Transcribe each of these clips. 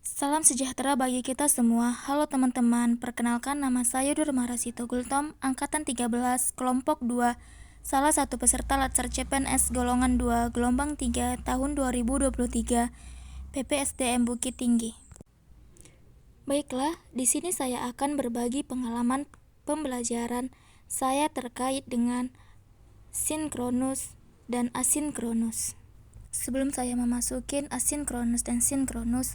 Salam sejahtera bagi kita semua. Halo teman-teman, perkenalkan nama saya Durmara Sitogultom, Angkatan 13, Kelompok 2, salah satu peserta Latsar CPNS Golongan 2, Gelombang 3, tahun 2023, PPSDM Bukit Tinggi. Baiklah, di sini saya akan berbagi pengalaman pembelajaran saya terkait dengan sinkronus dan asinkronus. Sebelum saya memasukin asinkronus dan sinkronus,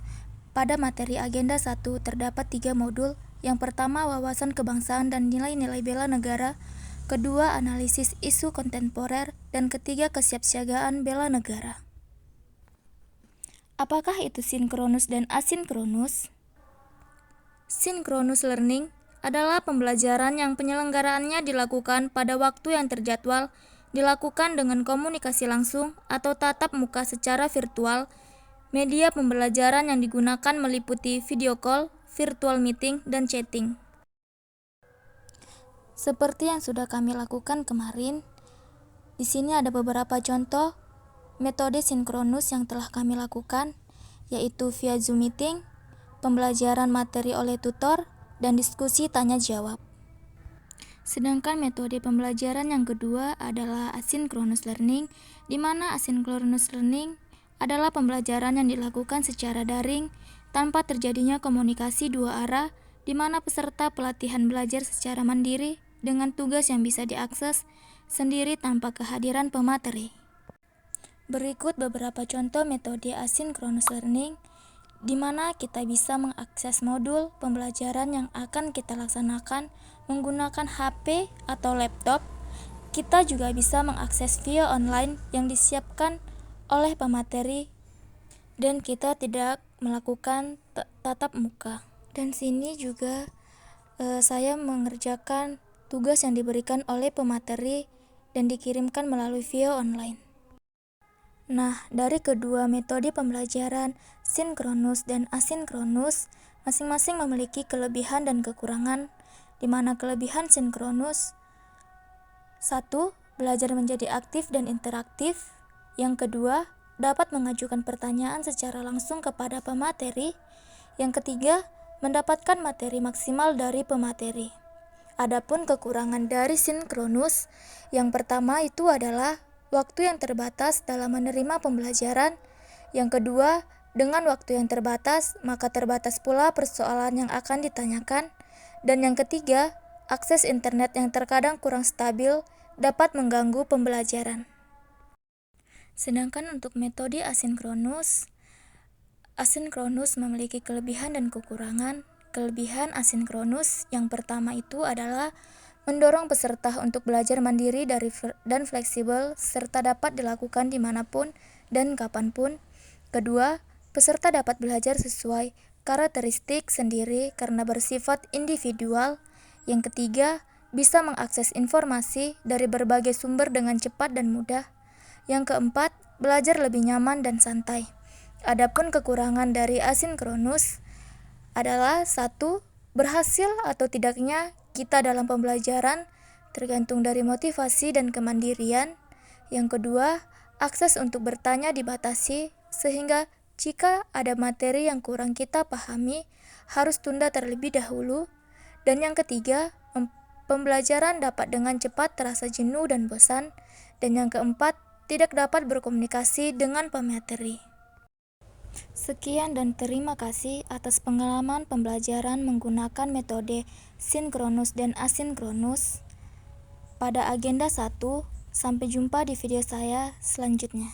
pada materi agenda 1 terdapat 3 modul. Yang pertama, wawasan kebangsaan dan nilai-nilai bela negara. Kedua, analisis isu kontemporer. Dan ketiga, kesiapsiagaan bela negara. Apakah itu sinkronus dan asinkronus? Sinkronus learning adalah pembelajaran yang penyelenggaraannya dilakukan pada waktu yang terjadwal, dilakukan dengan komunikasi langsung atau tatap muka secara virtual. Media pembelajaran yang digunakan meliputi video call, virtual meeting, dan chatting. Seperti yang sudah kami lakukan kemarin, di sini ada beberapa contoh metode sinkronus yang telah kami lakukan, yaitu via Zoom meeting, pembelajaran materi oleh tutor, dan diskusi tanya jawab. Sedangkan metode pembelajaran yang kedua adalah asynchronous learning, di mana asynchronous learning adalah pembelajaran yang dilakukan secara daring tanpa terjadinya komunikasi dua arah, di mana peserta pelatihan belajar secara mandiri dengan tugas yang bisa diakses sendiri tanpa kehadiran pemateri. Berikut beberapa contoh metode asynchronous learning, di mana kita bisa mengakses modul pembelajaran yang akan kita laksanakan menggunakan HP atau laptop. Kita juga bisa mengakses via online yang disiapkan oleh pemateri dan kita tidak melakukan tatap muka. Dan sini juga saya mengerjakan tugas yang diberikan oleh pemateri dan dikirimkan melalui via online. Nah, dari kedua metode pembelajaran sinkronus dan asinkronus masing-masing memiliki kelebihan dan kekurangan, di mana kelebihan sinkronus 1. Belajar menjadi aktif dan interaktif. Yang kedua, dapat mengajukan pertanyaan secara langsung kepada pemateri. Yang ketiga, mendapatkan materi maksimal dari pemateri. Adapun kekurangan dari sinkronus, yang pertama itu adalah waktu yang terbatas dalam menerima pembelajaran. Yang kedua, dengan waktu yang terbatas, maka terbatas pula persoalan yang akan ditanyakan. Dan yang ketiga, akses internet yang terkadang kurang stabil dapat mengganggu pembelajaran. Sedangkan untuk metode asinkronus memiliki kelebihan dan kekurangan. Kelebihan asinkronus yang pertama itu adalah mendorong peserta untuk belajar mandiri dan fleksibel serta dapat dilakukan dimanapun dan kapanpun. Kedua, peserta dapat belajar sesuai karakteristik sendiri karena bersifat individual. Yang ketiga, bisa mengakses informasi dari berbagai sumber dengan cepat dan mudah. Yang keempat, belajar lebih nyaman dan santai. Adapun kekurangan dari asinkronus adalah 1. Berhasil atau tidaknya kita dalam pembelajaran tergantung dari motivasi dan kemandirian. Yang kedua, akses untuk bertanya dibatasi sehingga jika ada materi yang kurang kita pahami harus tunda terlebih dahulu. Dan yang ketiga, pembelajaran dapat dengan cepat terasa jenuh dan bosan. Dan yang keempat, tidak dapat berkomunikasi dengan pemateri. Sekian dan terima kasih atas pengalaman pembelajaran menggunakan metode sinkronus dan asinkronus pada agenda 1. Sampai jumpa di video saya selanjutnya.